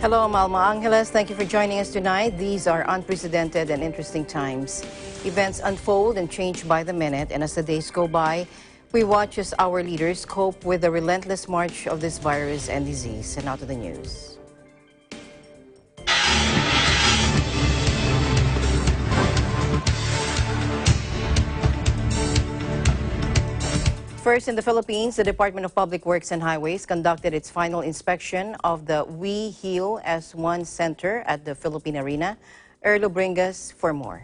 Hello, I'm Alma Angeles. Thank you for joining us tonight. These are unprecedented and interesting times. Events unfold and change by the minute, and as the days go by, we watch as our leaders cope with the relentless march of this virus and disease. And now to the news. First, in the Philippines, the Department of Public Works and Highways conducted its final inspection of the We Heal as One Center at the Philippine Arena. Erlo Bringas for more.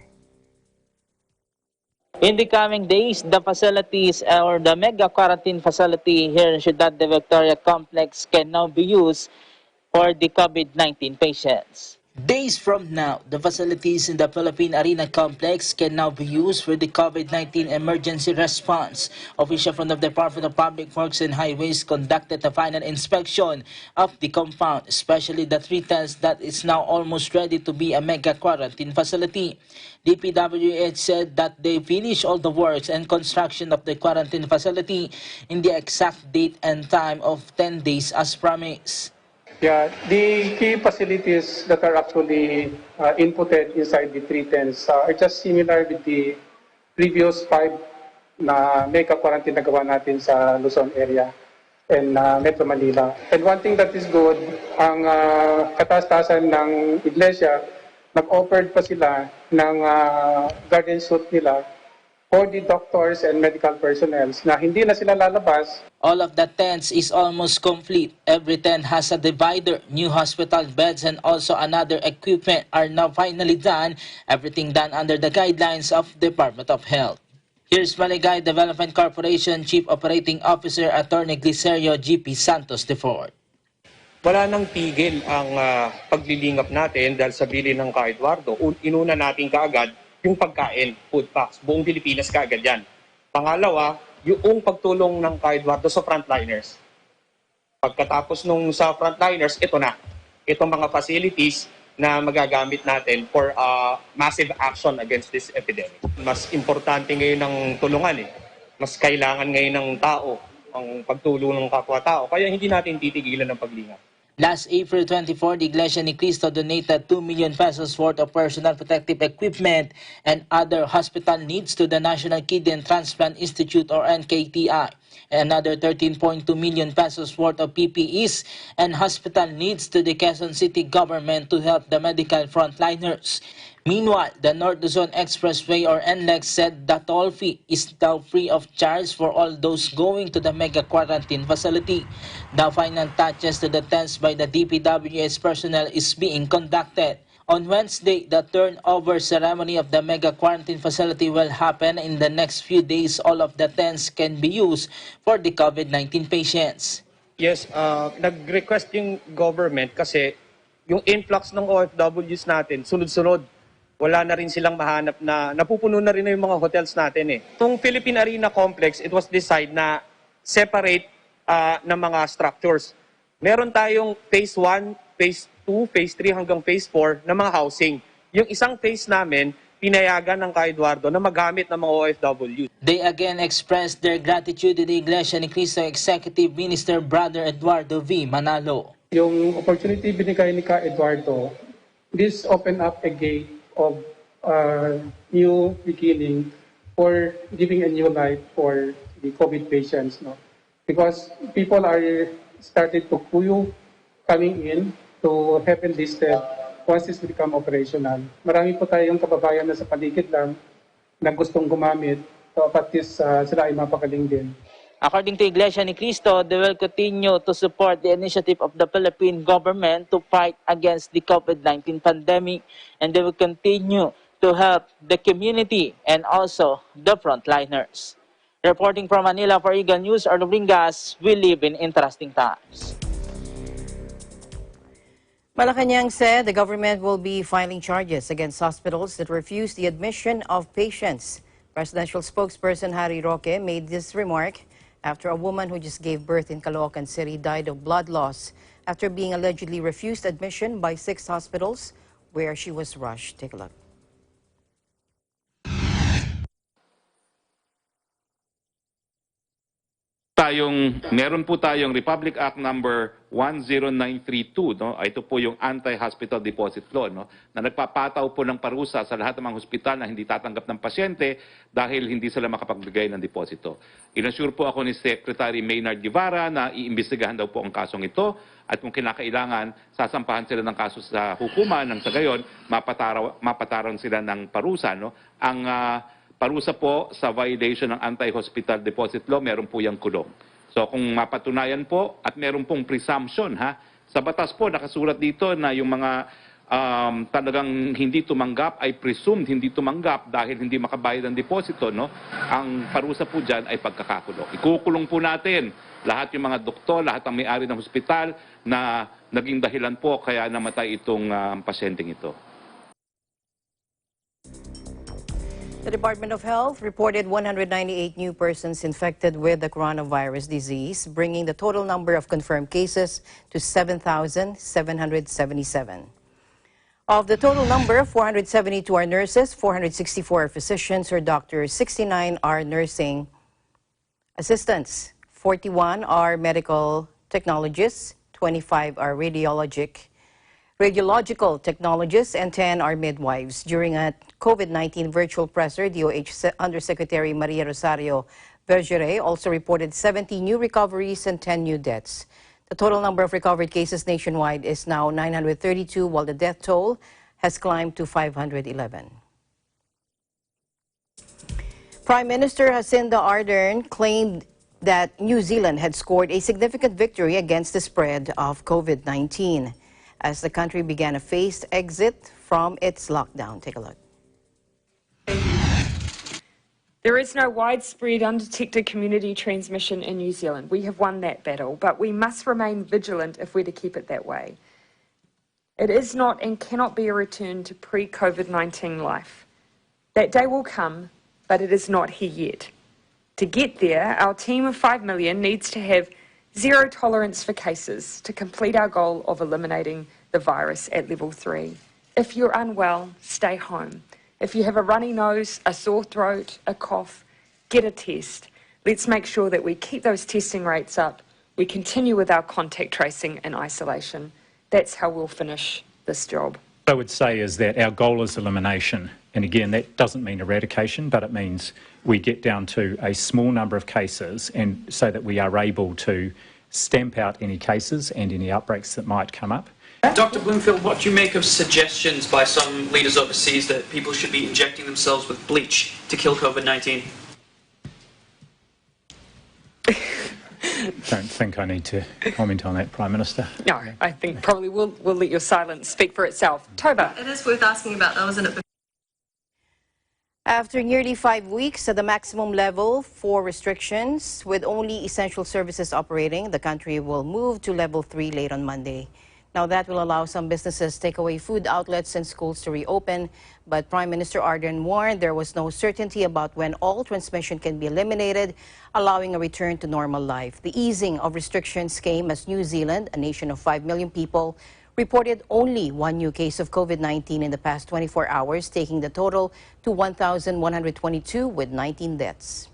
In the coming days, the facilities or the mega quarantine facility here in Ciudad de Victoria complex can now be used for the COVID-19 patients. Days from now, the facilities in the Philippine Arena complex can now be used for the COVID-19 emergency response. Officials from the Department of Public Works and Highways conducted a final inspection of the compound, especially the 3 tents that is now almost ready to be a mega quarantine facility. DPWH said that they finished all the works and construction of the quarantine facility in the exact date and time of 10 days as promised. Yeah, the key facilities that are actually inputted inside the 3 tents are just similar with the previous 5 na mega quarantine na gawa natin sa Luzon area and Metro Manila. And one thing that is good, ang kataas-taasan ng iglesia, nag-offered pa sila ng garden suit nila for the doctors and medical personnel na hindi na sila lalabas. All of the tents is almost complete. Every tent has a divider, new hospital beds, and also another equipment are now finally done. Everything done under the guidelines of Department of Health. Here's Maligay Development Corporation Chief Operating Officer Attorney Glicerio G.P. Santos IV. Wala nang tigil ang paglilingap natin dahil sa bili ng Ka-Eduardo. Inuna natin kaagad yung pagkain, food packs. Buong Pilipinas kaagad yan. Pangalawa, yung pagtulong ng Ka-Eduardo sa frontliners. Pagkatapos nung sa frontliners, ito na. Itong mga facilities na magagamit natin for massive action against this epidemic. Mas importante ngayon ng tulungan Mas kailangan ngayon ng tao ang pagtulong ng kapwa-tao. Kaya hindi natin titigilan ng paglingap. Last April 24, the Iglesia ni Cristo donated 2 million pesos worth of personal protective equipment and other hospital needs to the National Kidney and Transplant Institute or NKTI. And another 13.2 million pesos worth of PPEs and hospital needs to the Quezon City government to help the medical frontliners. Meanwhile, the North Luzon Expressway or NLEX said the toll fee is now free of charge for all those going to the mega quarantine facility. The final touches to the tents by the DPWH personnel is being conducted. On Wednesday, the turnover ceremony of the mega quarantine facility will happen. In the next few days, all of the tents can be used for the COVID-19 patients. Yes, nag-request yung government kasi yung influx ng OFWs natin, sunod-sunod. Wala na rin silang mahanap na napupuno na rin na yung mga hotels natin Itong Philippine Arena Complex, it was decided na separate ng mga structures. Meron tayong phase 1, phase 2, phase 3 hanggang phase 4 na mga housing. Yung isang phase namin, pinayagan ng Ka-Eduardo na magamit ng mga OFW. They again expressed their gratitude to the Iglesia ni Cristo Executive Minister Brother Eduardo V. Manalo. Yung opportunity binigay ni Ka-Eduardo, this open up a gate of new beginning for giving a new life for the COVID patients, because people are started to queue coming in to have enlisted once this become operational. Marami po tayong kababayan na sa paligid lang na gustong gumamit, so at least sila ay mapakaling din. According to Iglesia ni Cristo, they will continue to support the initiative of the Philippine government to fight against the COVID-19 pandemic, and they will continue to help the community and also the frontliners. Reporting from Manila for Eagle News, Erlo Bringas, we live in interesting times. Malacanang said the government will be filing charges against hospitals that refuse the admission of patients. Presidential spokesperson Harry Roque made this remark after a woman who just gave birth in Caloocan City died of blood loss after being allegedly refused admission by 6 hospitals where she was rushed. Take a look. meron po tayong Republic Act number 10932, no? Ito po yung Anti-Hospital Deposit Law, no? Na nagpapataw po ng parusa sa lahat ng mga hospital na hindi tatanggap ng pasyente dahil hindi sila makapagbigay ng deposito. Inassure po ako ni Secretary Maynard Guevara na iimbestigahan daw po ang kasong ito at kung kinakailangan, sasampahan sila ng kaso sa hukuman nang sa gayon, mapataran sila ng parusa, no? Ang parusa po sa violation ng Anti-Hospital Deposit Law, meron po yung kulong. So kung mapatunayan po at meron pong presumption, sa batas po nakasulat dito na yung mga talagang hindi tumanggap ay presumed hindi tumanggap dahil hindi makabayad ng deposito, no? Ang parusa po dyan ay pagkakakulong. Ikukulong po natin lahat yung mga doktor, lahat ng may-ari ng hospital na naging dahilan po kaya namatay itong pasyenteng ito. The Department of Health reported 198 new persons infected with the coronavirus disease, bringing the total number of confirmed cases to 7,777. Of the total number, 472 are nurses, 464 are physicians or doctors, 69 are nursing assistants, 41 are medical technologists, 25 are radiological technologists, and 10 are midwives. During a COVID-19 virtual presser, DOH Undersecretary Maria Rosario Vergere also reported 70 new recoveries and 10 new deaths. The total number of recovered cases nationwide is now 932, while the death toll has climbed to 511. Prime Minister Jacinda Ardern claimed that New Zealand had scored a significant victory against the spread of COVID-19 as the country began a phased exit from its lockdown. Take a look. There is no widespread undetected community transmission in New Zealand. We have won that battle, but we must remain vigilant if we're to keep it that way. It is not and cannot be a return to pre-COVID-19 life. That day will come, but it is not here yet. To get there, our team of 5 million needs to have zero tolerance for cases to complete our goal of eliminating the virus at level 3. If you're unwell, stay home. If you have a runny nose, a sore throat, a cough, get a test. Let's make sure that we keep those testing rates up. We continue with our contact tracing and isolation. That's how we'll finish this job. What I would say is that our goal is elimination. And again, that doesn't mean eradication, but it means we get down to a small number of cases and so that we are able to stamp out any cases and any outbreaks that might come up. Dr. Bloomfield, what do you make of suggestions by some leaders overseas that people should be injecting themselves with bleach to kill COVID-19? Don't think I need to comment on that, Prime Minister. No, I think probably we'll let your silence speak for itself. Toba. It is worth asking about, though, isn't it? After nearly 5 weeks at the maximum level for restrictions, with only essential services operating, the country will move to level 3 late on Monday. Now, that will allow some businesses, takeaway food outlets, and schools to reopen. But Prime Minister Ardern warned there was no certainty about when all transmission can be eliminated, allowing a return to normal life. The easing of restrictions came as New Zealand, a nation of 5 million people, reported only 1 new case of COVID-19 in the past 24 hours, taking the total to 1,122 with 19 deaths.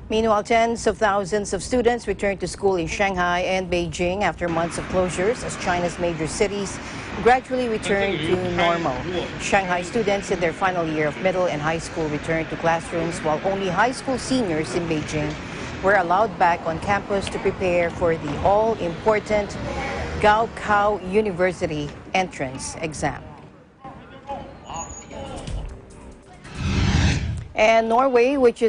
Meanwhile, tens of thousands of students returned to school in Shanghai and Beijing after months of closures as China's major cities gradually returned to normal. Shanghai students in their final year of middle and high school returned to classrooms, while only high school seniors in Beijing were allowed back on campus to prepare for the all-important Gaokao University entrance exam. And Norway, which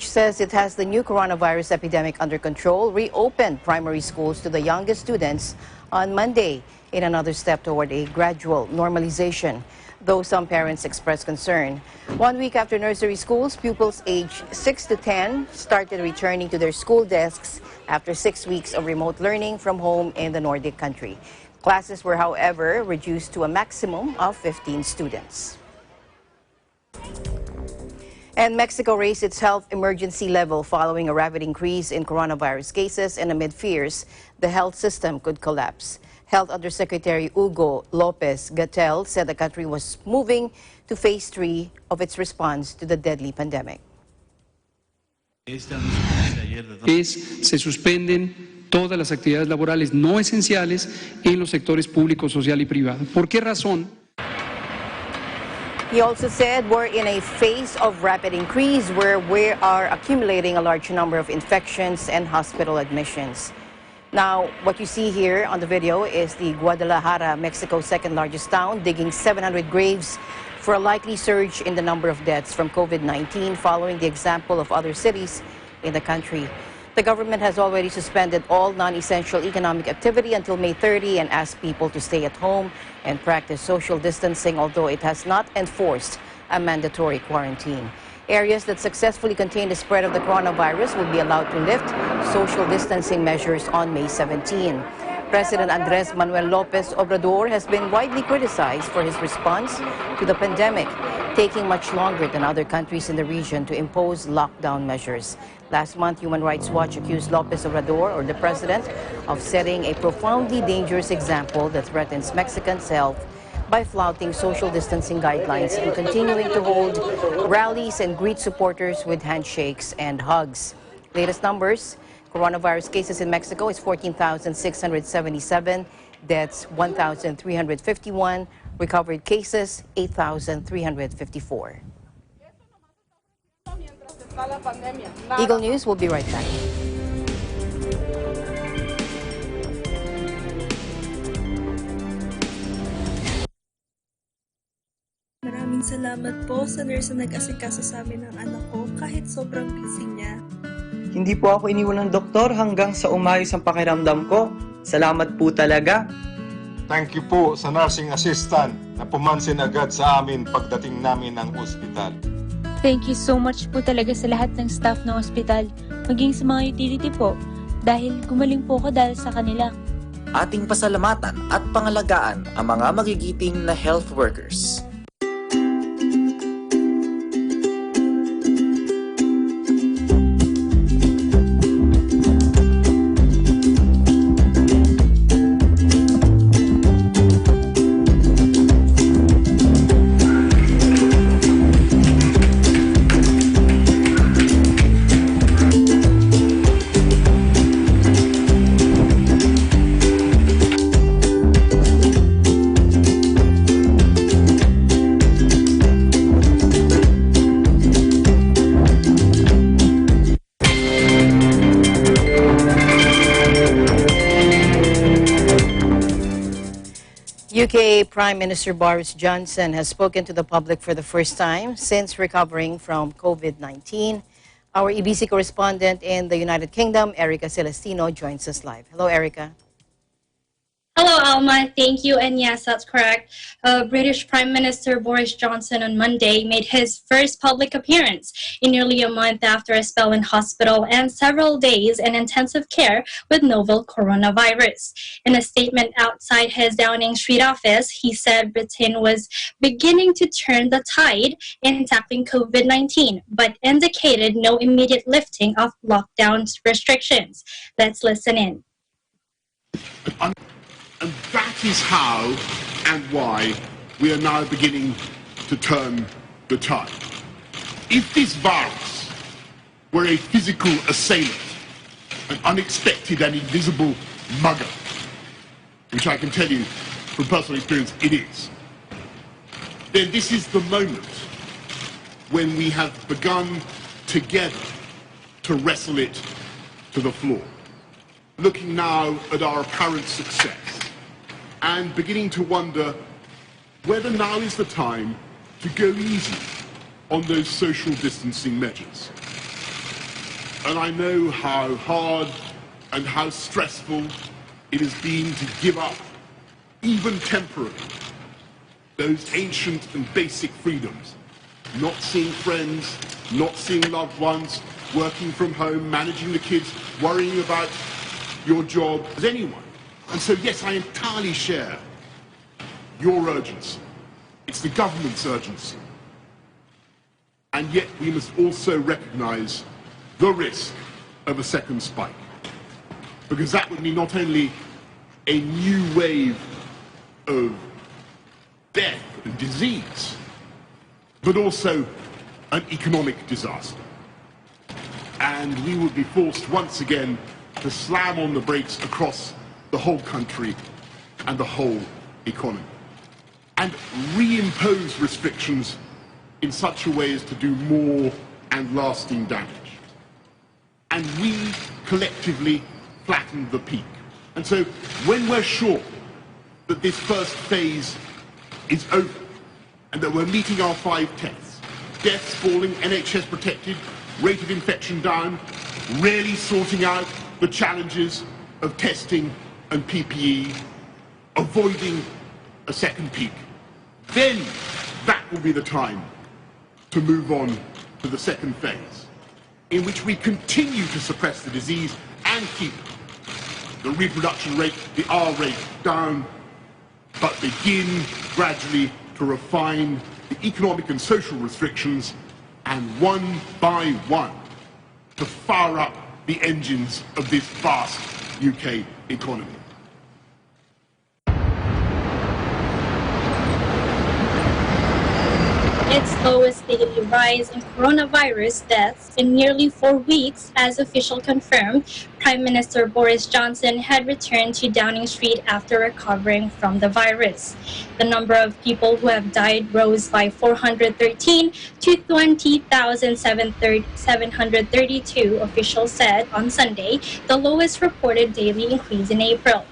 says it has the new coronavirus epidemic under control, reopened primary schools to the youngest students on Monday in another step toward a gradual normalization, though some parents expressed concern. 1 week after nursery schools, pupils aged 6 to 10 started returning to their school desks after 6 weeks of remote learning from home in the Nordic country. Classes were, however, reduced to a maximum of 15 students. And Mexico raised its health emergency level following a rapid increase in coronavirus cases, and amid fears the health system could collapse. Health Undersecretary Hugo Lopez-Gatell said the country was moving to phase 3 of its response to the deadly pandemic. Se suspenden todas las actividades laborales no esenciales en los sectores público, social y privado. ¿Por qué razón? He also said we're in a phase of rapid increase where we are accumulating a large number of infections and hospital admissions. Now, what you see here on the video is the Guadalajara, Mexico's second largest town, digging 700 graves for a likely surge in the number of deaths from COVID-19 following the example of other cities in the country. The government has already suspended all non-essential economic activity until May 30 and asked people to stay at home and practice social distancing, although it has not enforced a mandatory quarantine. Areas that successfully contain the spread of the coronavirus will be allowed to lift social distancing measures on May 17. President Andres Manuel Lopez Obrador has been widely criticized for his response to the pandemic, taking much longer than other countries in the region to impose lockdown measures. Last month, Human Rights Watch accused Lopez Obrador, or the president, of setting a profoundly dangerous example that threatens Mexicans' health by flouting social distancing guidelines and continuing to hold rallies and greet supporters with handshakes and hugs. Latest numbers: coronavirus cases in Mexico is 14,677, deaths 1,351, recovered cases 8,354. Eagle News will be right back. Maraming salamat po sa nurse na nag-asikaso sa amin ng anak ko kahit sobrang busy niya. Hindi po ako iniwan ng doktor hanggang sa umayos ang pakiramdam ko. Salamat po talaga. Thank you po sa nursing assistant na pumansin agad sa amin pagdating namin ng ospital. Thank you so much po talaga sa lahat ng staff ng ospital, maging sa mga utility po, dahil gumaling po ako dahil sa kanila. Ating pasalamatan at pangalagaan ang mga magigiting na health workers. UK Prime Minister Boris Johnson has spoken to the public for the first time since recovering from COVID-19. Our EBC correspondent in the United Kingdom, Erica Celestino, joins us live. Hello, Erica. Hello, Alma. Thank you. And yes, that's correct. British Prime Minister Boris Johnson on Monday made his first public appearance in nearly a month after a spell in hospital and several days in intensive care with novel coronavirus. In a statement outside his Downing Street office, he said Britain was beginning to turn the tide in tackling COVID-19, but indicated no immediate lifting of lockdown restrictions. Let's listen in. And that is how and why we are now beginning to turn the tide. If this virus were a physical assailant, an unexpected and invisible mugger, which I can tell you from personal experience it is, then this is the moment when we have begun together to wrestle it to the floor. Looking now at our apparent success, and beginning to wonder whether now is the time to go easy on those social distancing measures. And I know how hard and how stressful it has been to give up, even temporarily, those ancient and basic freedoms. Not seeing friends, not seeing loved ones, working from home, managing the kids, worrying about your job as anyone. And so, yes, I entirely share your urgency. It's the government's urgency. And yet we must also recognize the risk of a second spike. Because that would mean not only a new wave of death and disease, but also an economic disaster. and we would be forced once again to slam on the brakes across the whole country and the whole economy, and reimpose restrictions in such a way as to do more and lasting damage. And we collectively flattened the peak. And so when we're sure that this first phase is over and that we're meeting our 5 tests, deaths falling, NHS protected, rate of infection down, really sorting out the challenges of testing and PPE, avoiding a second peak, then that will be the time to move on to the second phase, in which we continue to suppress the disease and keep the reproduction rate, the R rate, down, but begin gradually to refine the economic and social restrictions, and one by one to fire up the engines of this vast UK economy. Its lowest daily rise in coronavirus deaths in nearly 4 weeks, as official confirmed. Prime Minister Boris Johnson had returned to Downing Street after recovering from the virus. The number of people who have died rose by 413 to 20,732, officials said on Sunday, the lowest reported daily increase in April.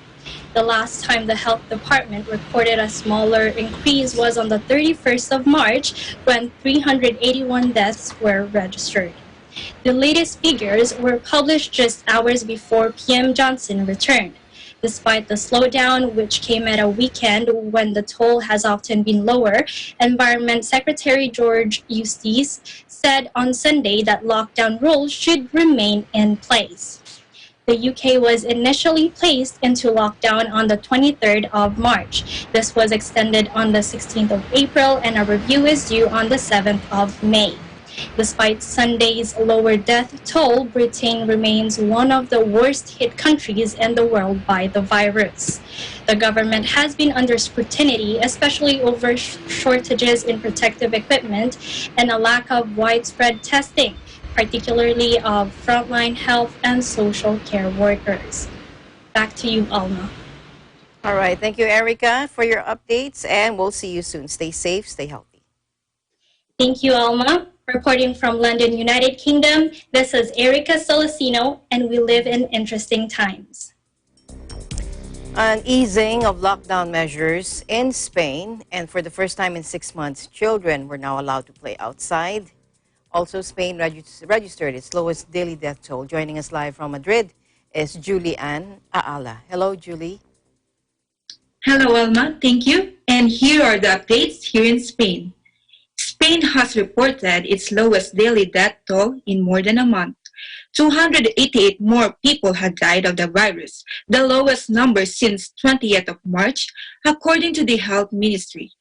The last time the health department reported a smaller increase was on the 31st of March, when 381 deaths were registered. The latest figures were published just hours before PM Johnson returned. Despite the slowdown, which came at a weekend when the toll has often been lower, Environment Secretary George Eustice said on Sunday that lockdown rules should remain in place. The UK was initially placed into lockdown on the 23rd of March. This was extended on the 16th of April, and a review is due on the 7th of May. Despite Sunday's lower death toll, Britain remains one of the worst-hit countries in the world by the virus. The government has been under scrutiny, especially over shortages in protective equipment and a lack of widespread testing, particularly of frontline health and social care workers. Back to you, Alma. All right. Thank you, Erica, for your updates, and we'll see you soon. Stay safe, stay healthy. Thank you, Alma. Reporting from London, United Kingdom, this is Erica Solacino, and we live in interesting times. An easing of lockdown measures in Spain, and for the first time in 6 months, children were now allowed to play outside. Also, Spain registered its lowest daily death toll. Joining us live from Madrid is Julie Ann Aala. Hello, Julie. Hello, Alma. Thank you. And here are the updates here in Spain. Spain has reported its lowest daily death toll in more than a month. 288 more people had died of the virus, the lowest number since 20th of March, according to the Health Ministry.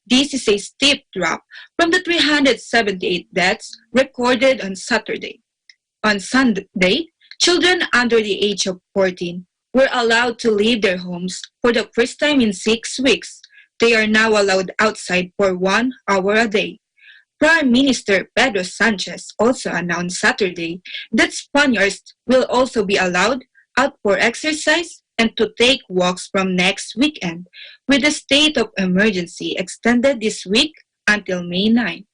This is a steep drop from the 378 deaths recorded on Saturday. On Sunday, children under the age of 14 were allowed to leave their homes for the first time in 6 weeks. They are now allowed outside for 1 hour a day. Prime Minister Pedro Sanchez also announced Saturday that Spaniards will also be allowed out for exercise and to take walks from next weekend, with the state of emergency extended this week until May 9.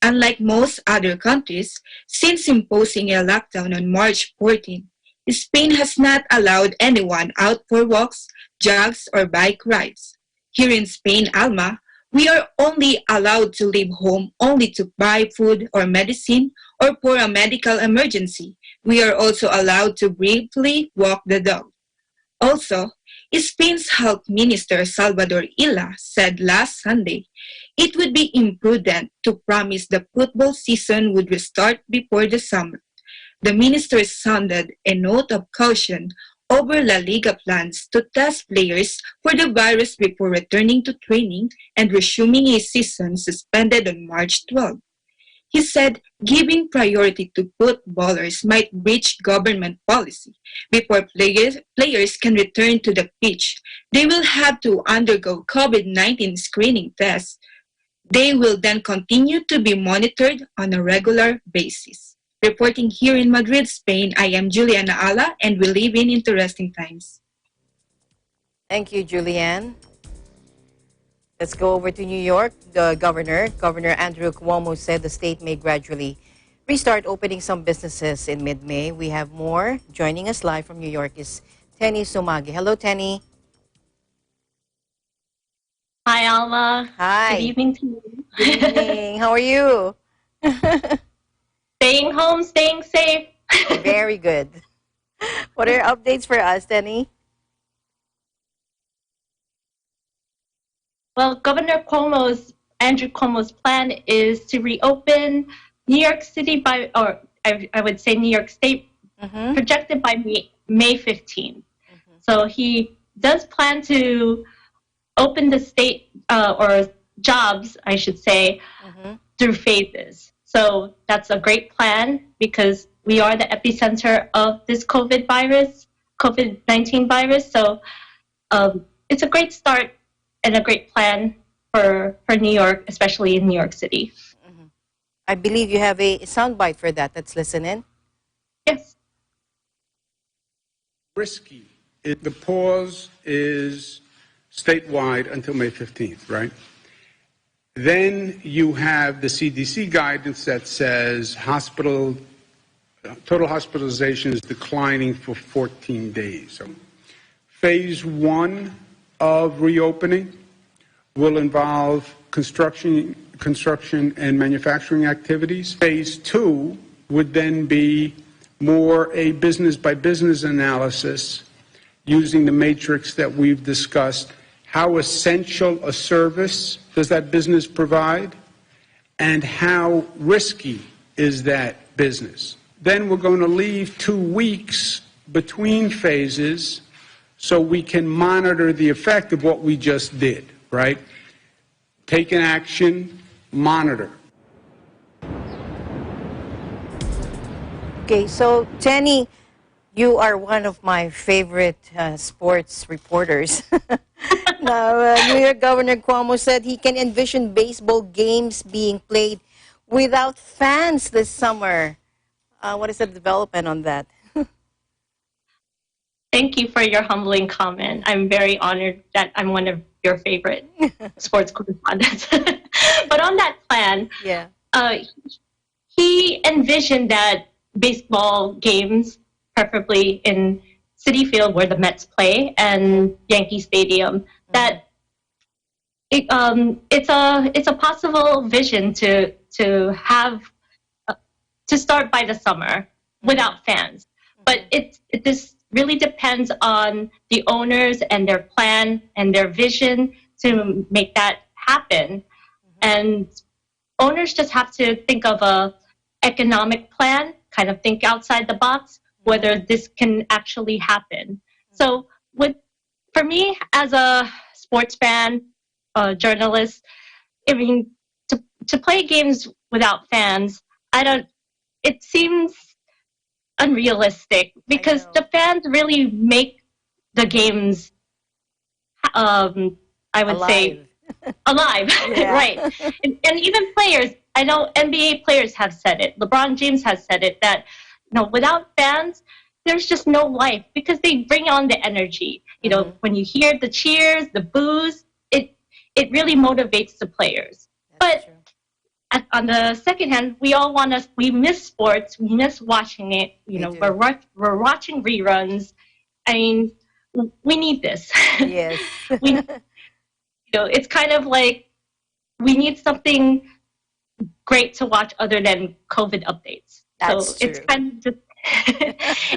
Unlike most other countries, since imposing a lockdown on March 14, Spain has not allowed anyone out for walks, jogs, or bike rides. Here in Spain, Alma, we are only allowed to leave home only to buy food or medicine or for a medical emergency. We are also allowed to briefly walk the dog. Also, Spain's Health Minister Salvador Illa said last Sunday it would be imprudent to promise the football season would restart before the summer. The minister sounded a note of caution over La Liga plans to test players for the virus before returning to training and resuming a season suspended on March 12. He said giving priority to footballers might breach government policy. Before players can return to the pitch, they will have to undergo COVID-19 screening tests. They will then continue to be monitored on a regular basis. Reporting here in Madrid, Spain, I am Juliana Ala, and we live in interesting times. Thank you, Julianne. Let's go over to New York. The Governor Andrew Cuomo said the state may gradually restart opening some businesses in mid-May. We have more. Joining us live from New York is Tenny Sumagi. Hello, Tenny. Hi, Alma. Hi. Good evening to you. Good evening. How are you? Staying home, staying safe. Very good. What are your updates for us, Tenny? Well, Andrew Cuomo's plan is to reopen New York City I would say New York State, projected by May 15th. So he does plan to open the state, or jobs, I should say, through phases. So that's a great plan because we are the epicenter of this COVID-19 virus. So it's a great start and a great plan for New York, especially in New York City. I believe you have a soundbite for that. Let's listen in. Yes. Risky. The pause is statewide until May 15th, right? Then you have the CDC guidance that says total hospitalization is declining for 14 days. So phase one of reopening will involve construction and manufacturing activities. Phase two would then be more a business-by-business analysis using the matrix that we've discussed. How essential a service does that business provide? And how risky is that business? Then we're going to leave 2 weeks between phases so we can monitor the effect of what we just did, right? Take an action, monitor. Okay, so Tenny, you are one of my favorite sports reporters. Now, New York Governor Cuomo said he can envision baseball games being played without fans this summer. What is the development on that? Thank you for your humbling comment. I'm very honored that I'm one of your favorite sports correspondents. But on that plan, he envisioned that baseball games, preferably in Citi Field where the Mets play and Yankee Stadium, that it's a possible vision to have to start by the summer without fans. But this really depends on the owners and their plan and their vision to make that happen. And owners just have to think of a economic plan, kind of think outside the box, whether this can actually happen. So for me, as a sports fan, journalist, I mean, to play games without fans, it seems unrealistic because the fans really make the games, I would say, alive, right? And even players, I know NBA players have said it. LeBron James has said it that without fans, there's just no life because they bring on the energy. You know, when you hear the cheers, the boos, it really motivates the players. But on the second hand, we miss sports, we miss watching it. You know, we're watching reruns. I mean, we need this. Yes. It's kind of like we need something great to watch other than COVID updates. That's true. It's kind of just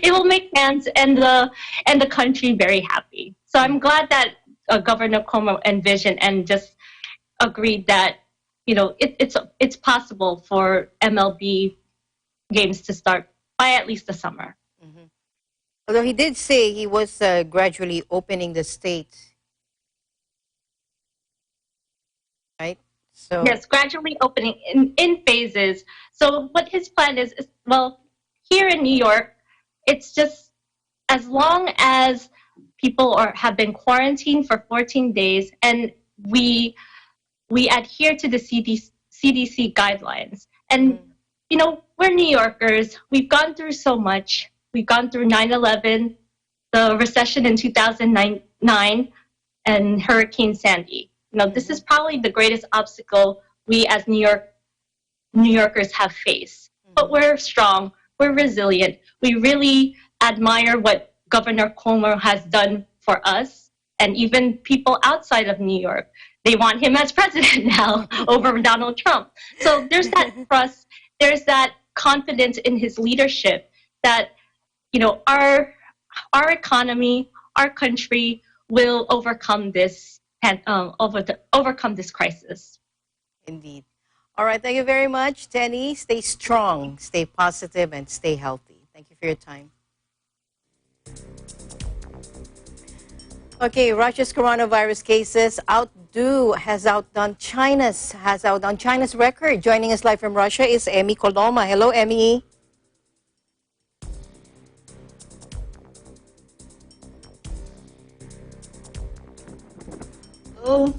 it will make fans and the country very happy. So I'm glad that Governor Cuomo envisioned and just agreed that it's possible for MLB games to start by at least the summer. Although he did say he was gradually opening the state, right? So yes, gradually opening in phases. So what his plan is, well, here in New York, it's just as long as people have been quarantined for 14 days and we adhere to the CDC guidelines. And, we're New Yorkers. We've gone through so much. We've gone through 9/11, the recession in 2009, and Hurricane Sandy. This is probably the greatest obstacle we as New Yorkers have faced. But we're strong. We're resilient. We really admire what Governor Cuomo has done for us, and even people outside of New York. They want him as president now over Donald Trump. So there's that trust. There's that confidence in his leadership that our economy, our country will overcome this overcome this crisis. Indeed. All right, thank you very much, Tenny. Stay strong, stay positive, and stay healthy. Thank you for your time. Okay, Russia's coronavirus cases has outdone China's record. Joining us live from Russia is Emmy Coloma. Hello, Emmy. Hello.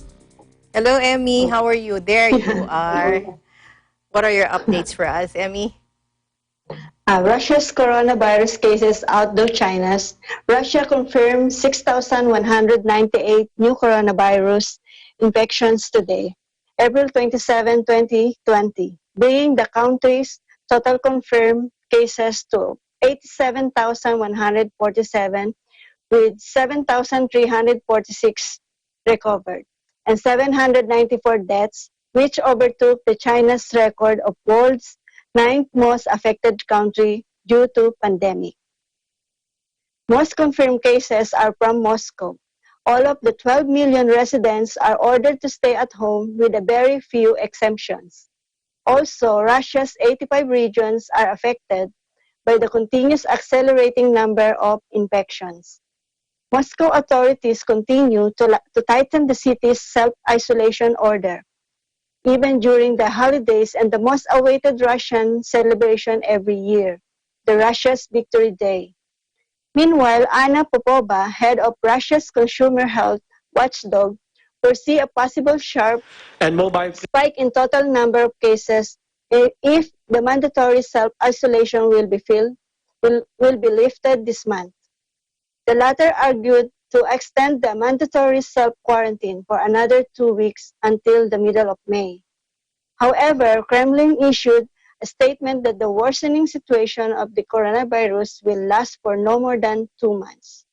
Hello, Emmy. How are you? There you are. What are your updates for us, Emmy? Russia's coronavirus cases outdo China's. Russia confirmed 6,198 new coronavirus infections today, April 27, 2020, bringing the country's total confirmed cases to 87,147, with 7,346 recovered, and 794 deaths, which overtook the China's record of world's 9th most affected country due to pandemic. Most confirmed cases are from Moscow. All of the 12 million residents are ordered to stay at home with a very few exemptions. Also, Russia's 85 regions are affected by the continuous accelerating number of infections. Moscow authorities continue to tighten the city's self-isolation order, even during the holidays and the most awaited Russian celebration every year, the Russia's Victory Day. Meanwhile, Anna Popova, head of Russia's consumer health watchdog, foresee a possible sharp spike in total number of cases if the mandatory self-isolation will be lifted this month. The latter argued to extend the mandatory self-quarantine for another 2 weeks until the middle of May. However, Kremlin issued a statement that the worsening situation of the coronavirus will last for no more than 2 months.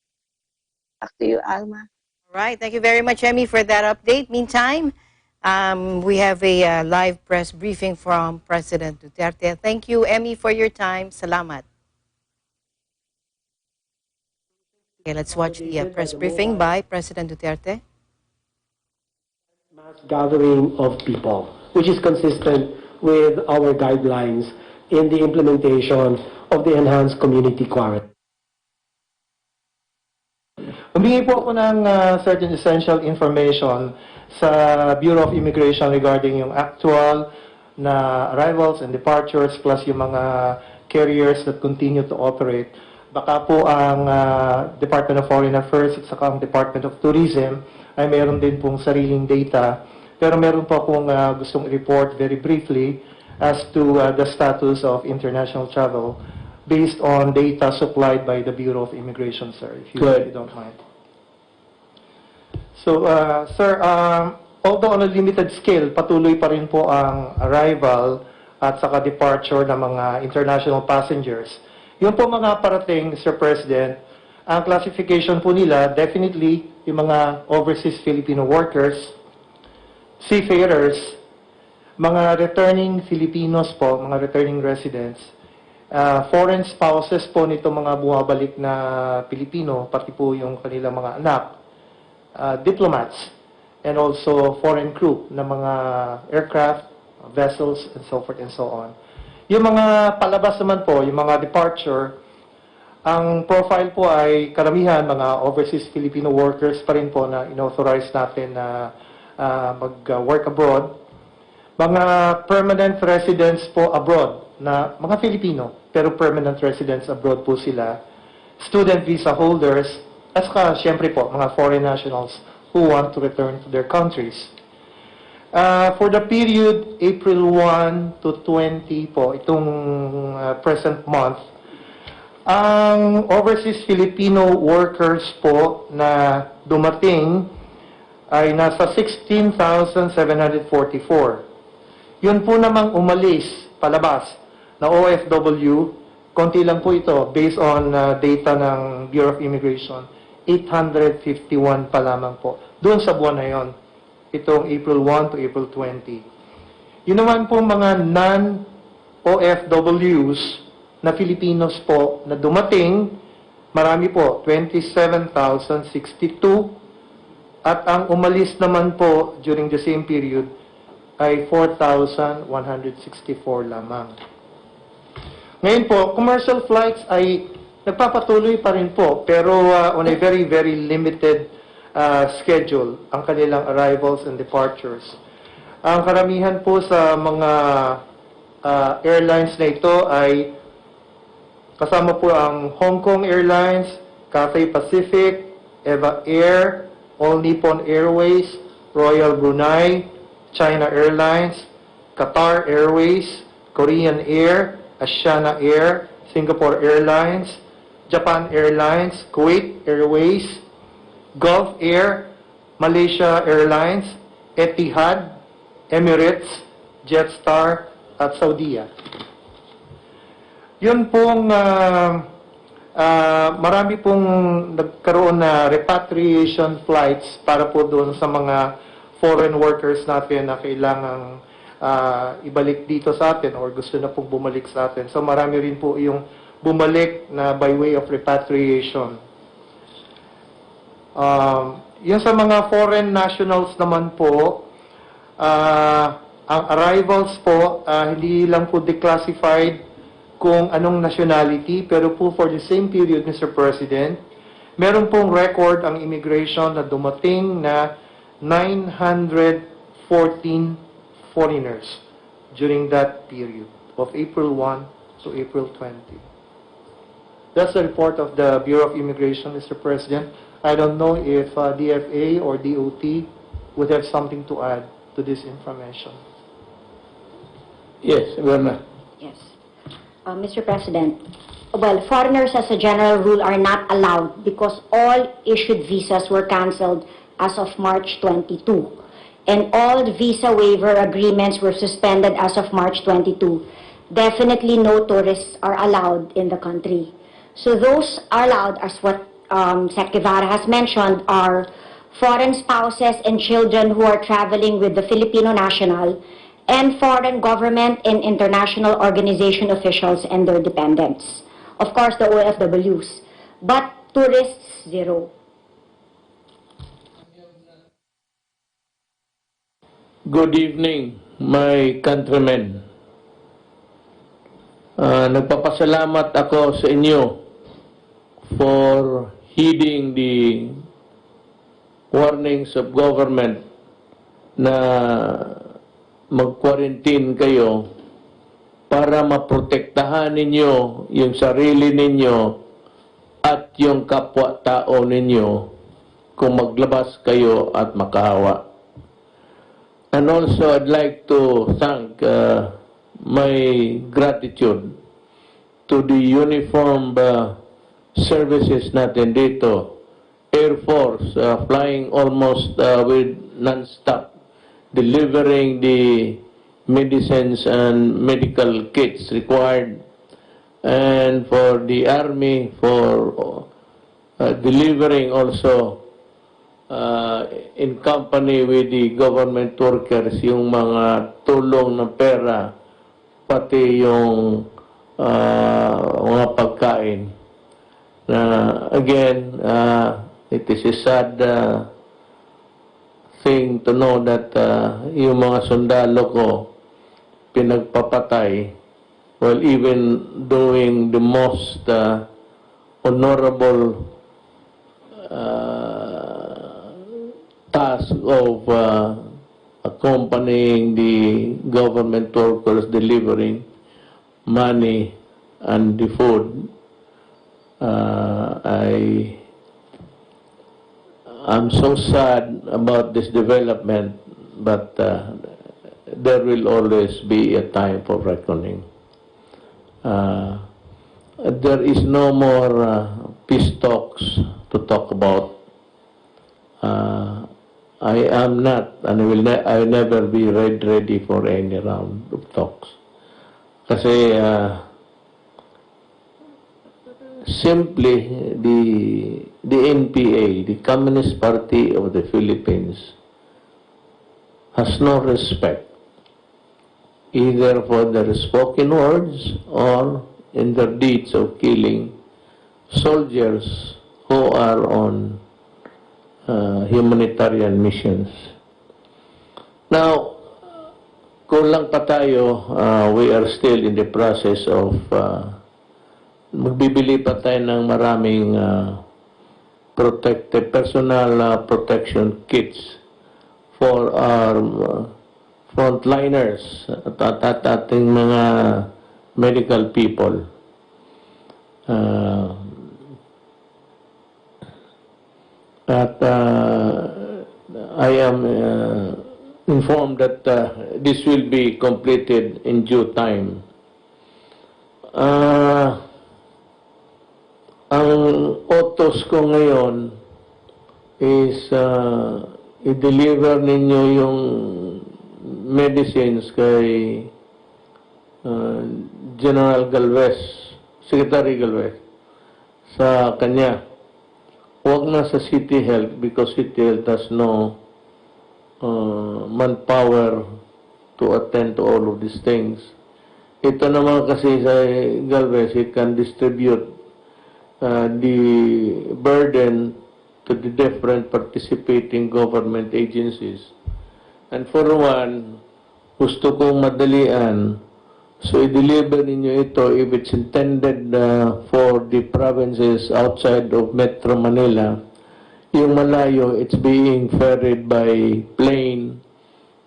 Back to you, Alma. All right, thank you very much, Emmy, for that update. Meantime, we have a live press briefing from President Duterte. Thank you, Emmy, for your time. Salamat. Okay, let's watch the press briefing by President Duterte. Mass gathering of people, which is consistent with our guidelines in the implementation of the enhanced community quarantine. Humingi po ako ng certain essential information sa Bureau of Immigration regarding yung actual na arrivals and departures plus yung mga carriers that continue to operate. Baka po ang Department of Foreign Affairs at saka ang Department of Tourism ay meron din pong sariling data. Pero meron po akong gustong report very briefly as to the status of international travel based on data supplied by the Bureau of Immigration, sir, if you don't mind. So, sir, although on a limited scale, patuloy pa rin po ang arrival at saka departure ng mga international passengers. Yung po mga parating, Sir President, ang classification po nila, definitely yung mga overseas Filipino workers, seafarers, mga returning Filipinos po, mga returning residents, foreign spouses po nito mga bumabalik na Pilipino, pati po yung kanilang mga anak, diplomats, and also foreign crew na mga aircraft, vessels, and so forth and so on. Yung mga palabas naman po, yung mga departure, ang profile po ay karamihan mga overseas Filipino workers pa rin po na inauthorize natin na mag-work abroad. Mga permanent residents po abroad na mga Filipino, pero permanent residents abroad po sila. Student visa holders, at saka siyempre po mga foreign nationals who want to return to their countries. For the period April 1 to 20 po, itong present month, ang overseas Filipino workers po na dumating ay nasa 16,744. Yun po namang umalis, palabas, na OFW, konti lang po ito, based on data ng Bureau of Immigration, 851 pa lamang po. Doon sa buwan na yon, itong April 1 to April 20. Yun naman po mga non-OFWs na Filipinos po na dumating, marami po, 27,062. At ang umalis naman po during the same period ay 4,164 lamang. Ngayon po, commercial flights ay nagpapatuloy pa rin po, pero on a very, very limited schedule ang kanilang arrivals and departures. Ang karamihan po sa mga airlines na ito ay kasama po ang Hong Kong Airlines, Cathay Pacific, Eva Air, All Nippon Airways, Royal Brunei, China Airlines, Qatar Airways, Korean Air, Asiana Air, Singapore Airlines, Japan Airlines, Kuwait Airways, Gulf Air, Malaysia Airlines, Etihad, Emirates, Jetstar, at Saudiya. Yun pong marami pong nagkaroon na repatriation flights para po doon sa mga foreign workers natin na kailangang ibalik dito sa atin or gusto na pong bumalik sa atin. So marami rin po yung bumalik na by way of repatriation. Yung sa mga foreign nationals naman po, ang arrivals po, hindi lang po declassified kung anong nationality, pero po for the same period, Mr. President, meron pong record ang immigration na dumating na 914 foreigners during that period of April 1 to April 20. That's the report of the Bureau of Immigration, Mr. President. I don't know if DFA or DOT would have something to add to this information. Yes, Governor. Yes. Mr. President, well, foreigners as a general rule are not allowed because all issued visas were cancelled as of March 22. And all visa waiver agreements were suspended as of March 22. Definitely no tourists are allowed in the country. So those are allowed, as what Sec. Guevara has mentioned, are foreign spouses and children who are traveling with the Filipino national, and foreign government and international organization officials and their dependents. Of course, the OFWs. But tourists, zero. Good evening, my countrymen. Nagpapasalamat ako sa inyo for heeding the warnings of government na mag-quarantine kayo para maprotektahan ninyo yung sarili ninyo at yung kapwa-tao ninyo kung maglabas kayo at makahawa. And also, I'd like to thank my gratitude to the uniformed services natin dito. Air Force, flying almost with non-stop, delivering the medicines and medical kits required, and for the Army for delivering also in company with the government workers yung mga tulong ng pera, pati yung mga pagkain. Again, it is a sad thing to know that yung mga sundalo ko pinagpapatay while even doing the most honorable task of accompanying the government workers delivering money and the food. I'm so sad about this development, but there will always be a time for reckoning. There is no more peace talks to talk about. I am not, and I will never be ready for any round of talks. Kasi simply the NPA, the Communist Party of the Philippines, has no respect either for their spoken words or in their deeds of killing soldiers who are on humanitarian missions. Now, kulang pa tayo, we are still in the process of magbibili pa tayo ng maraming personal protection kits for our frontliners at ating mga medical people. I am informed that this will be completed in due time. Ang utos ko ngayon is i-deliver ninyo yung medicines kay General Galvez, Secretary Galvez, sa kanya. Huwag na sa City Health because City Health has no manpower to attend to all of these things. Ito naman kasi sa Galvez, it can distribute the burden to the different participating government agencies. And for one, gusto kong madalian, so i-deliver ninyo ito if it's intended for the provinces outside of Metro Manila. Yung malayo, it's being ferried by plane.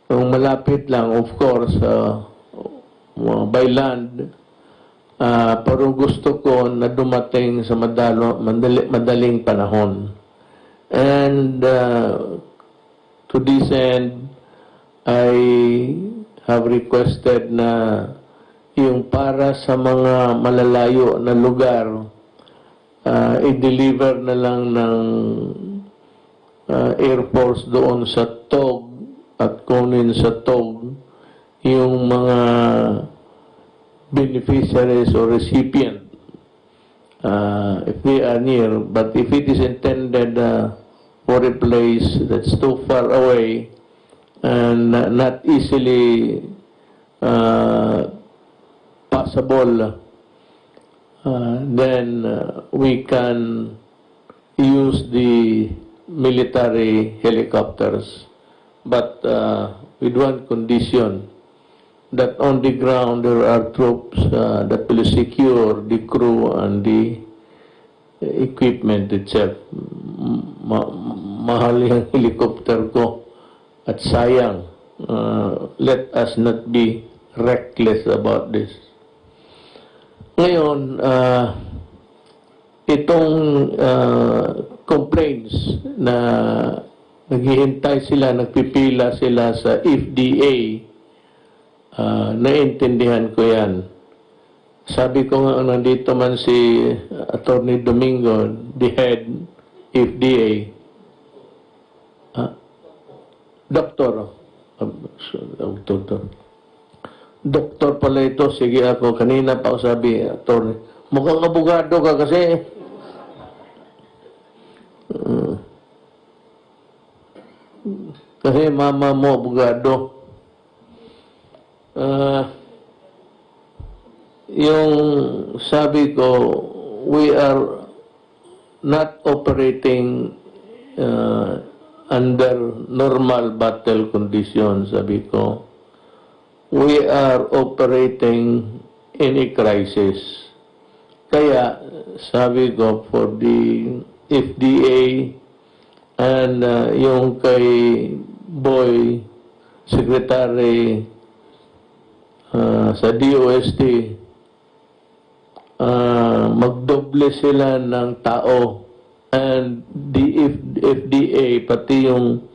Yung malapit lang, of course, by land. Pero gusto ko na dumating sa madaling panahon. And to this end, I have requested na yung para sa mga malalayo na lugar, i-deliver na lang ng Air Force doon sa TOG at kunin sa TOG yung mga beneficiaries or recipient if they are near. But if it is intended for a place that's too far away and not easily possible, then we can use the military helicopters, but with one condition, that on the ground there are troops that will secure the crew and the equipment itself. Mahal yung helicopter ko at sayang. Let us not be reckless about this. Ngayon, itong complaints na naghihintay sila, nagpipila sila sa FDA, naintindihan ko yan. Sabi ko nga, nandito man si Attorney Domingo, the head FDA, Doktor pala ito, sige ako, kanina pa ako sabi, Attorney, mukhang abogado ka kasi. Kasi mama mo abogado. Yung sabi ko, we are not operating under normal battle conditions, sabi ko. We are operating in a crisis. Kaya, sabi ko, for the FDA and yung kay Boy, Secretary sa DOST, magdoble sila ng tao, and the FDA, pati yung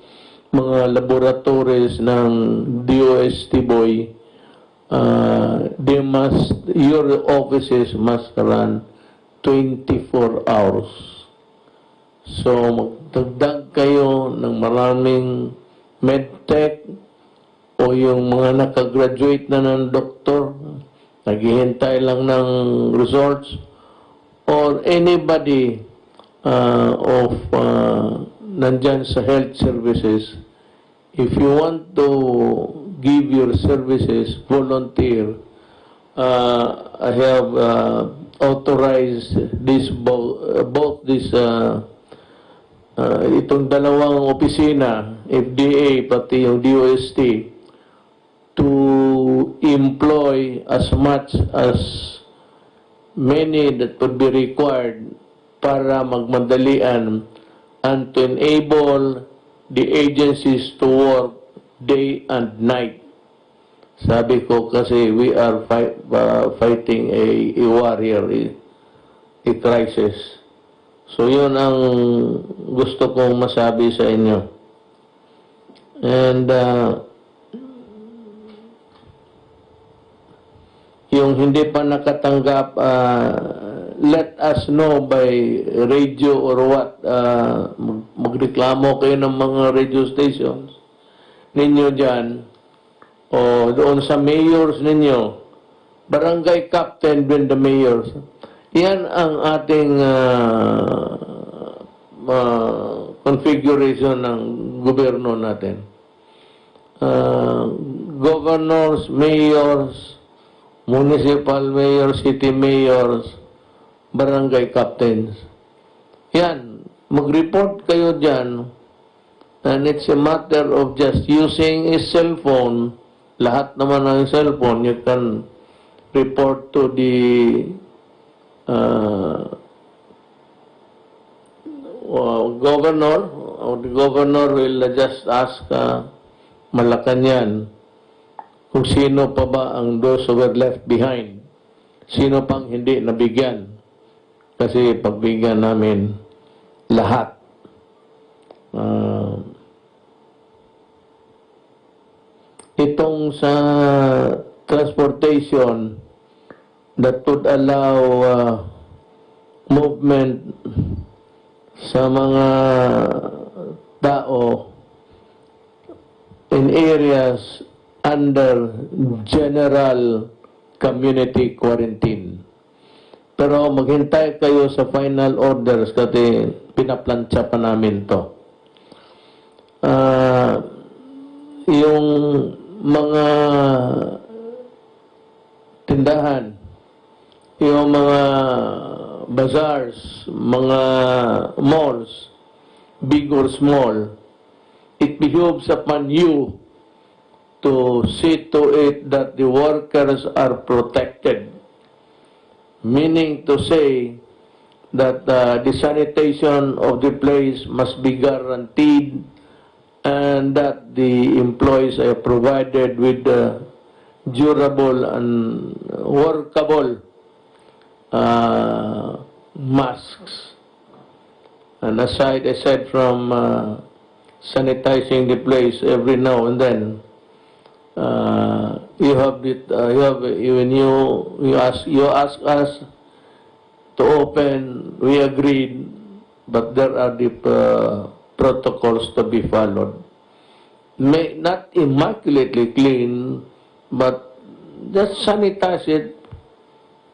mga laboratories ng DOST boy, your offices must run 24 hours. So, magdagdag kayo ng maraming medtech o yung mga nakagraduate na ng doktor, naghihintay lang ng results, or anybody nandyan sa health services, if you want to give your services, volunteer, I have authorized this both this itong dalawang opisina, FDA pati yung DOST, to employ as much as many that would be required para magmadalian and to enable the agencies to work day and night. Sabi ko kasi we are fighting a warrior, a crisis. So yun ang gusto kong masabi sa inyo. And yung hindi pa nakatanggap, let us know by radio or what. Magreklamo kayo ng mga radio stations ninyo dyan o doon sa mayors ninyo, barangay captain bin the mayors. Yan ang ating configuration ng gobyerno natin. Governors, mayors, municipal mayors, city mayors, barangay captains. Yan, mag-report kayo dyan, and it's a matter of just using a cell phone. Lahat naman ng cellphone, you can report to the governor, or the governor will just ask Malacanang kung sino pa ba ang those who were left behind. Sino pang hindi nabigyan. Kasi pagbigyan namin lahat. Itong sa transportation that would allow movement sa mga tao in areas under general community quarantine. Pero maghintay kayo sa final orders kasi pinaplansya pa namin to. Yung mga tindahan, yung mga bazaars, mga malls, big or small, it behooves upon you to see to it that the workers are protected. Meaning to say that the sanitation of the place must be guaranteed and that the employees are provided with durable and workable masks. And aside from sanitizing the place every now and then, you ask us to open, we agreed, but there are the protocols to be followed. Not immaculately clean, but just sanitize it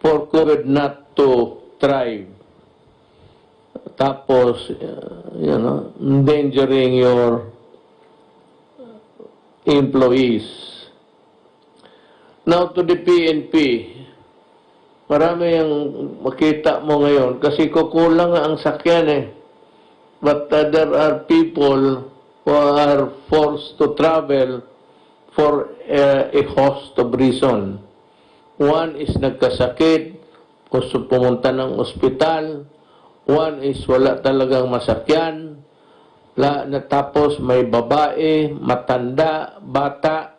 for COVID not to thrive. Tapos, endangering your employees. Now to the PNP, marami yung makita mo ngayon kasi kukulang ang sakyan eh. But there are people who are forced to travel for a host of reason. One is nagkasakit, gusto pumunta ng ospital. One is wala talagang masakyan. Tapos may babae, matanda, bata,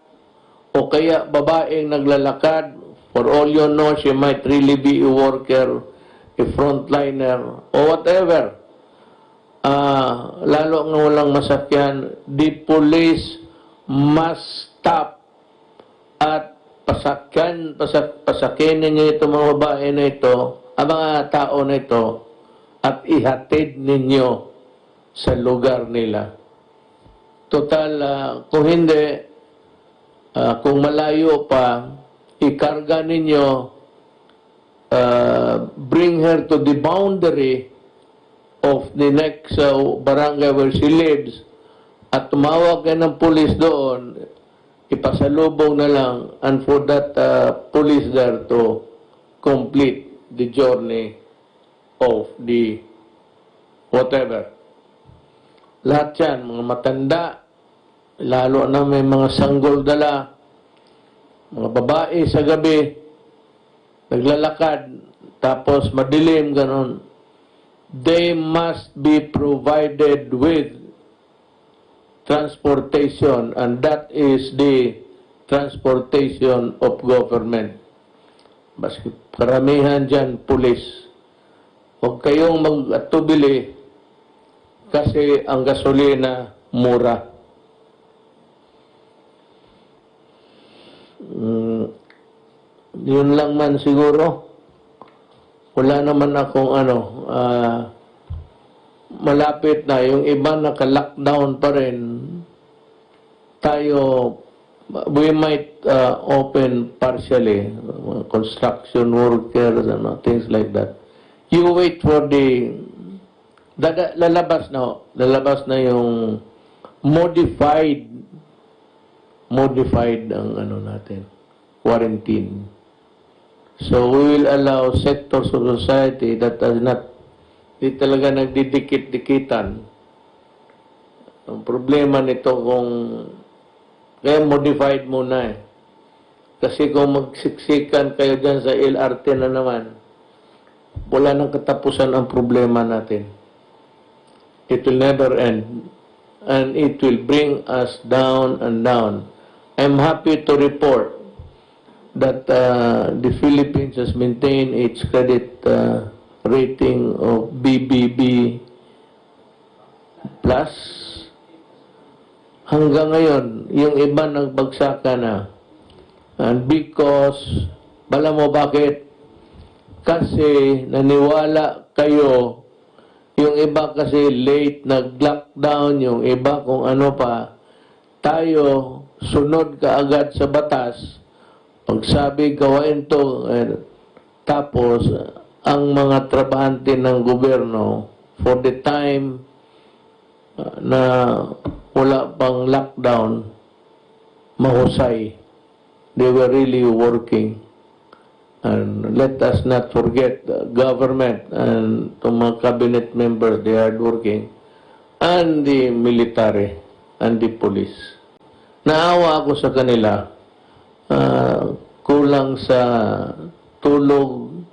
o kaya babaeng naglalakad. For all you know, she might really be a worker, a frontliner, or whatever. lalo nga walang masakyan, the police must stop at pasakin ninyo itong mga babae na ito, ang mga tao na ito, at ihatid ninyo sa lugar nila. Total, kung hindi, kung malayo pa, ikarga ninyo, bring her to the boundary of the next barangay where she lives, at tumawag kayo ng police doon, ipasalubong na lang, and for that police there to complete the journey of the whatever. Lahat yan, mga matanda, lalo na may mga sanggol dala, mga babae sa gabi, naglalakad, tapos madilim, ganon. They must be provided with transportation, and that is the transportation of government. Baski karamihan dyan, pulis. Huwag kayong mag-atubili kasi ang gasolina mura. Yun lang man siguro. Wala naman akong malapit na. Yung iba naka-lockdown pa rin. Tayo, we might open partially. Construction workers and things like that. You wait for the lalabas na yung modified ang natin, quarantine. So we will allow sectors of society that are not, di talaga nagdidikit-dikitan. Ang problema nito kaya modified muna eh. Kasi kung magsiksikan kayo dyan sa LRT na naman, wala nang katapusan ang problema natin. It will never end. And it will bring us down and down. I'm happy to report that the Philippines has maintained its credit rating of BBB plus. Hanggang ngayon, yung iba nagbagsakan na. And because, bala mo bakit? Kasi naniwala kayo, yung iba kasi late nag-lockdown, yung iba kung ano pa, tayo sunod kaagad sa batas, pagsabi gawain to, tapos ang mga trabahante ng gobyerno, for the time na wala pang lockdown, mahusay. They were really working. And let us not forget the government and the mga cabinet members, they are working, and the military and the police. Naawa ako sa kanila, kulang sa tulog,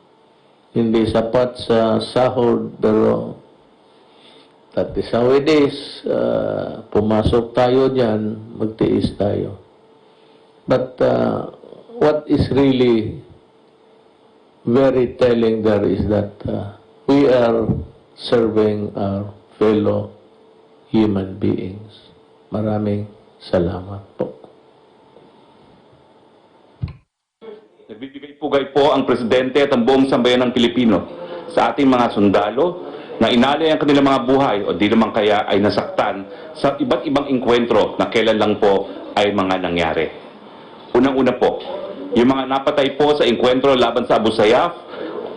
hindi sapat sa sahod, pero that is how it is. Pumasok tayo dyan, magtiis tayo. But what is really very telling there is that we are serving our fellow human beings. Maraming salamat po. Nagbibigay pugay po ang Presidente at ang buong sambayan ng Pilipino sa ating mga sundalo na inalay ang kanilang mga buhay o di naman kaya ay nasaktan sa iba't ibang engkwentro na kailan lang po ay mga nangyari. Unang-una po, yung mga napatay po sa engkwentro laban sa Abu Sayyaf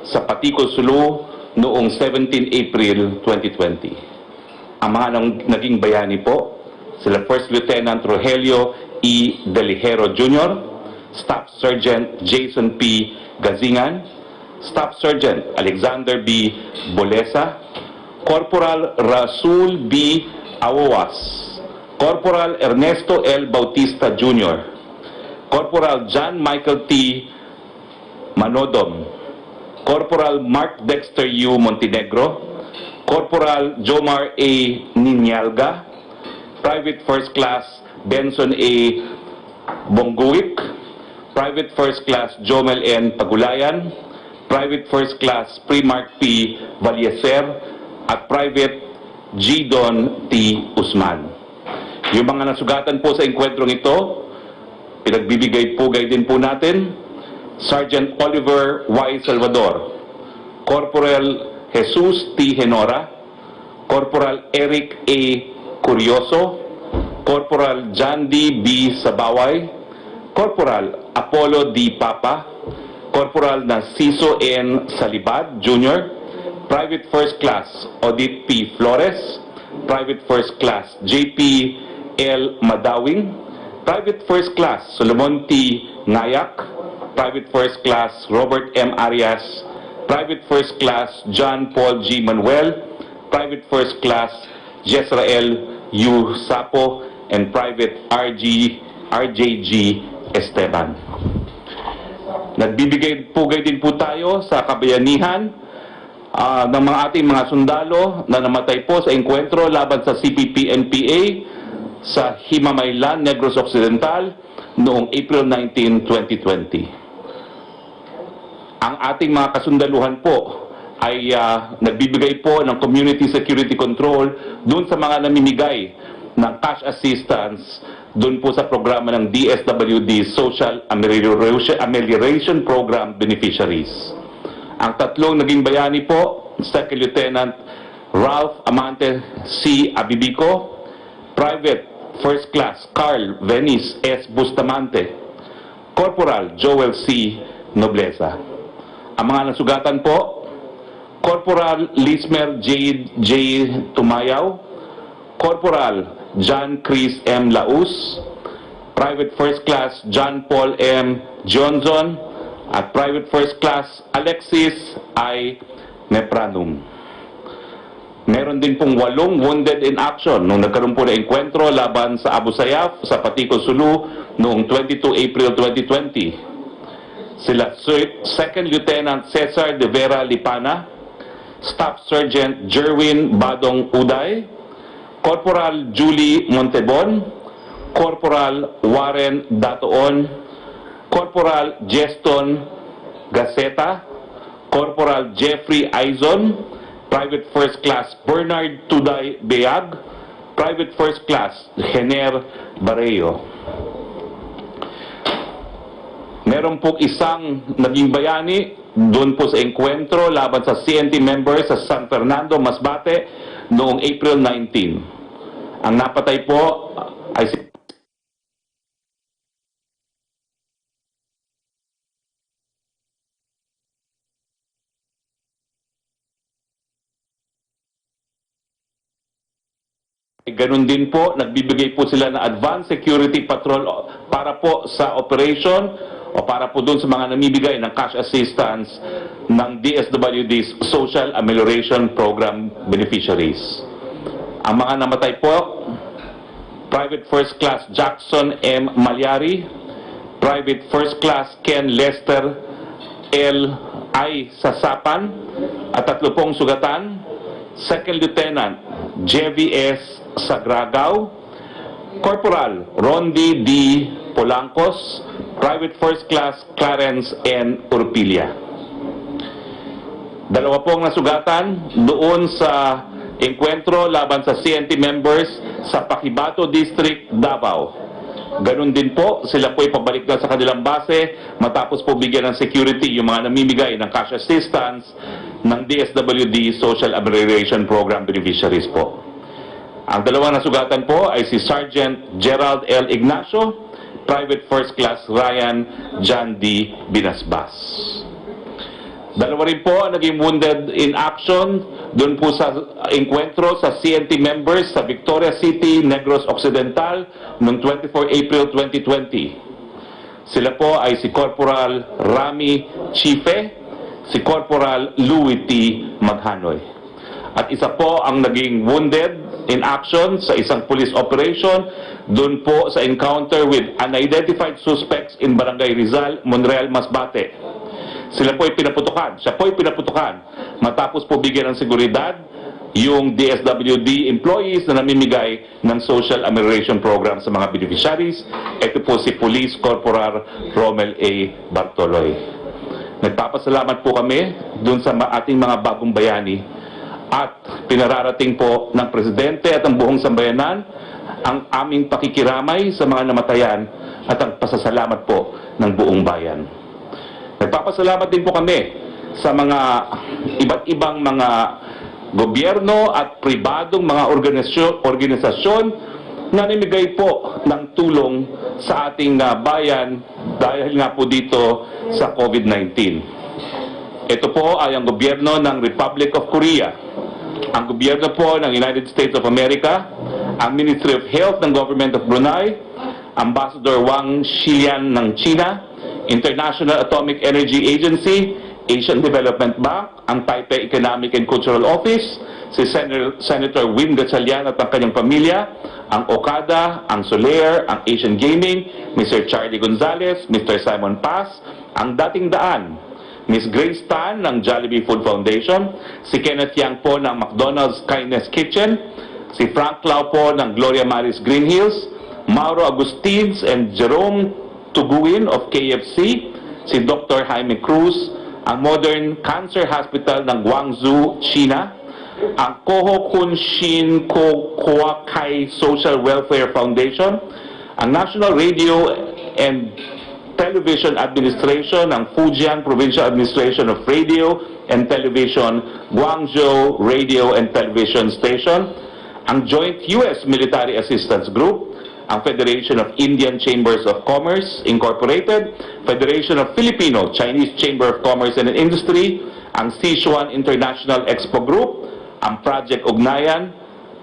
sa Paticol, Sulu noong 17 April 2020. Ang mga naging bayani po, sila First Lieutenant Rogelio E. Delihero Jr., Staff Sergeant Jason P. Gazingan, Staff Sergeant Alexander B. Bolesa, Corporal Rasul B. Awoas, Corporal Ernesto L. Bautista Jr., Corporal John Michael T. Manodom, Corporal Mark Dexter U. Montenegro, Corporal Jomar A. Ninyalga, Private First Class Benson A. Bonguik, Private First Class Jomel N. Pagulayan, Private First Class Primark P. Valieser, at Private Gidon T. Usman. Yung mga nasugatan po sa engkwentrong ito, pinagbibigay-pugay din po natin, Sergeant Oliver Y. Salvador, Corporal Jesus T. Henora, Corporal Eric A. Curioso, Corporal John D. B. Sabaway, Corporal Apollo D. Papa, Corporal Narciso N. Salibad Jr., Private First Class Odit P. Flores, Private First Class JP L. Madawing, Private First Class Solomon T. Ngayak, Private First Class Robert M. Arias, Private First Class John Paul G. Manuel, Private First Class Jezrael U. Sapo, and Private RJG Esteban. Nagbibigay-pugay din po tayo sa kabayanihan ng mga ating mga sundalo na namatay po sa engkwentro laban sa CPP-NPA sa Himamaylan, Negros Occidental noong April 19, 2020. Ang ating mga kasundaluhan po ay nagbibigay po ng community security control doon sa mga namimigay ng cash assistance doon po sa programa ng DSWD Social Amelioration Program beneficiaries. Ang tatlong naging bayani po, Second Lieutenant Ralph Amante C. Abibico, Private First Class Carl Venice S. Bustamante, Corporal Joel C. Nobleza. Ang mga nasugatan po, Corporal Lismer J. Tumayaw, Corporal John Chris M. Laus, Private First Class John Paul M. Johnson, at Private First Class Alexis I. Nepranum. Meron din pong 8 wounded in action nung nagkaroon po na engkwentro laban sa Abu Sayyaf sa Patiko, Sulu noong 22 April 2020. Sila Second Lieutenant Cesar de Vera Lipana, Staff Sergeant Jerwin Badong Uday, Corporal Julie Montebon, Corporal Warren Datoon, Corporal Jeston Gaceta, Corporal Jeffrey Aizon, Private First Class Bernard Tuday Beag, Private First Class Hener Bareo. Meron po isang naging bayani doon po sa engkwentro laban sa CNT members sa San Fernando, Masbate noong April 19. Ang napatay po ay si ganun din po, nagbibigay po sila ng advanced security patrol para po sa operation o para po doon sa mga namibigay ng cash assistance ng DSWD's Social Amelioration Program beneficiaries. Ang mga namatay po, Private First Class Jackson M. Malyari, Private First Class Ken Lester L. I. Sasapan, at 3 pong sugatan, Second Lieutenant JVS Sagragaw, Corporal Rondi D. Polancos, Private First Class Clarence N. Urpilia. 2 pong nasugatan doon sa engkwentro laban sa CNT members sa Pakibato District, Davao. Ganun din po, sila po ipabalik na sa kanilang base matapos po bigyan ng security yung mga namimigay ng cash assistance ng DSWD Social Amelioration Program beneficiaries po. Ang 2 nasugatan po ay si Sergeant Gerald L. Ignacio, Private First Class Ryan John D. Binasbas. 2 rin po ang naging wounded in action doon po sa engkwentro sa CNT members sa Victoria City, Negros Occidental noong 24 April 2020. Sila po ay si Corporal Rami Chife, si Corporal Louis T. Maghanoy. At isa po ang naging wounded in action sa isang police operation doon po sa encounter with unidentified suspects in Barangay Rizal, Monreal, Masbate. Sila po ay pinaputukan, siya po ay pinaputukan matapos po bigyan ng seguridad yung DSWD employees na namimigay ng Social Amelioration Program sa mga beneficiaries. Ito po si Police Corporal Romel A. Bartoloy. Nagpapasalamat po kami dun sa ating mga bagong bayani at pinararating po ng Presidente at ang buong sambayanan ang aming pakikiramay sa mga namatayan at ang pasasalamat po ng buong bayan. Nagpapasalamat din po kami sa mga iba't ibang mga gobyerno at pribadong mga organisasyon na namigay po ng tulong sa ating bayan dahil nga po dito sa COVID-19. Ito po ay ang gobyerno ng Republic of Korea, ang gobyerno po ng United States of America, ang Ministry of Health ng Government of Brunei, Ambassador Wang Xilian ng China, International Atomic Energy Agency, Asian Development Bank, ang Taipei Economic and Cultural Office, si Senator Win Gatchalian at ang kanyang pamilya, ang Okada, ang Soler, ang Asian Gaming, Mr. Charlie Gonzalez, Mr. Simon Paz, ang Dating Daan, Ms. Grace Tan ng Jollibee Food Foundation, si Kenneth Yang po ng McDonald's Kindness Kitchen, si Frank Lau po ng Gloria Maris Green Hills, Mauro Agustins and Jerome Tuguin of KFC, si Dr. Jaime Cruz, ang Modern Cancer Hospital ng Guangzhou, China, ang Koho Kunshin Kowakai Social Welfare Foundation, ang National Radio and Television Administration, ang Fujian Provincial Administration of Radio and Television, Guangzhou Radio and Television Station, ang Joint U.S. Military Assistance Group, ang Federation of Indian Chambers of Commerce Incorporated, Federation of Filipino-Chinese Chamber of Commerce and Industry, ang Sichuan International Expo Group, ang Project Ugnayan,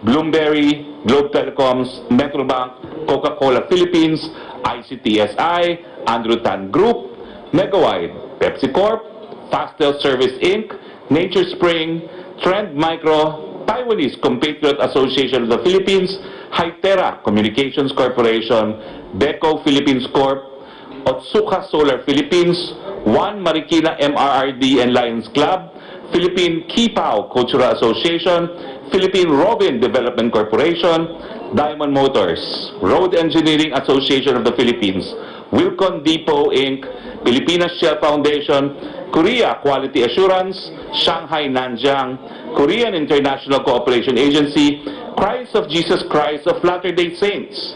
Bloomberry, Globe Telecoms, Metrobank, Coca-Cola Philippines, ICTSI, Andrew Tan Group, Megawide, Pepsi Corp, Fastel Service Inc., Nature Spring, Trend Micro, Taiwanese Compatriot Association of the Philippines, Hytera Communications Corporation, Beco Philippines Corp, Otsuka Solar Philippines, One Marikina MRRD and Lions Club, Philippine Kipao Cultural Association, Philippine Robin Development Corporation, Diamond Motors, Road Engineering Association of the Philippines, Wilcon Depot Inc., Pilipinas Shell Foundation, Korea Quality Assurance, Shanghai Nanjiang, Korean International Cooperation Agency, Christ of Jesus Christ of Latter-day Saints,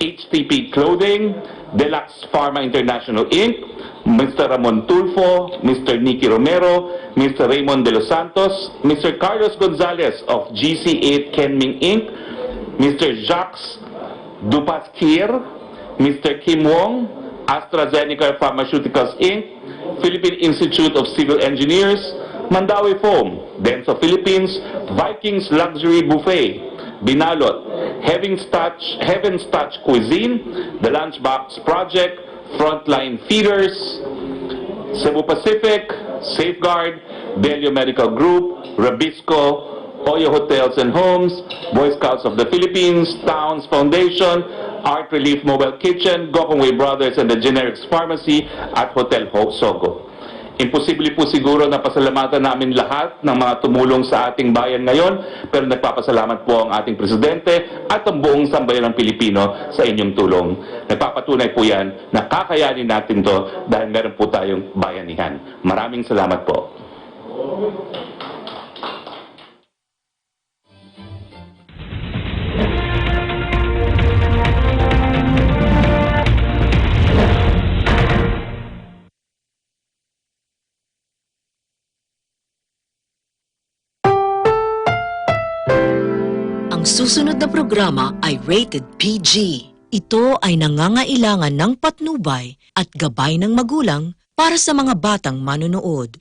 HTP Clothing, Deluxe Pharma International Inc., Mr. Ramon Tulfo, Mr. Nicky Romero, Mr. Raymond De Los Santos, Mr. Carlos Gonzalez of GC8 Kenming Inc., Mr. Jacques Dupasquier, Mr. Kim Wong, AstraZeneca Pharmaceuticals Inc., Philippine Institute of Civil Engineers, Mandawi Foam, Denso Philippines, Vikings Luxury Buffet, Binalot, Heaven's Touch Cuisine, The Lunchbox Project, Frontline Feeders, Cebu Pacific, Safeguard, Delio Medical Group, Rabisco, Oyo Hotels and Homes, Boy Scouts of the Philippines, Towns Foundation, Art Relief Mobile Kitchen, Gokongwei Brothers and the Generics Pharmacy at Hotel Sogo. Imposible po siguro na pasalamatan namin lahat ng mga tumulong sa ating bayan ngayon, pero nagpapasalamat po ang ating Presidente at ang buong sambayan ng Pilipino sa inyong tulong. Nagpapatunay po yan na kakayanin natin to dahil meron po tayong bayanihan. Maraming salamat po. Ang susunod na programa ay rated PG. Ito ay nangangailangan ng patnubay at gabay ng magulang para sa mga batang manonood.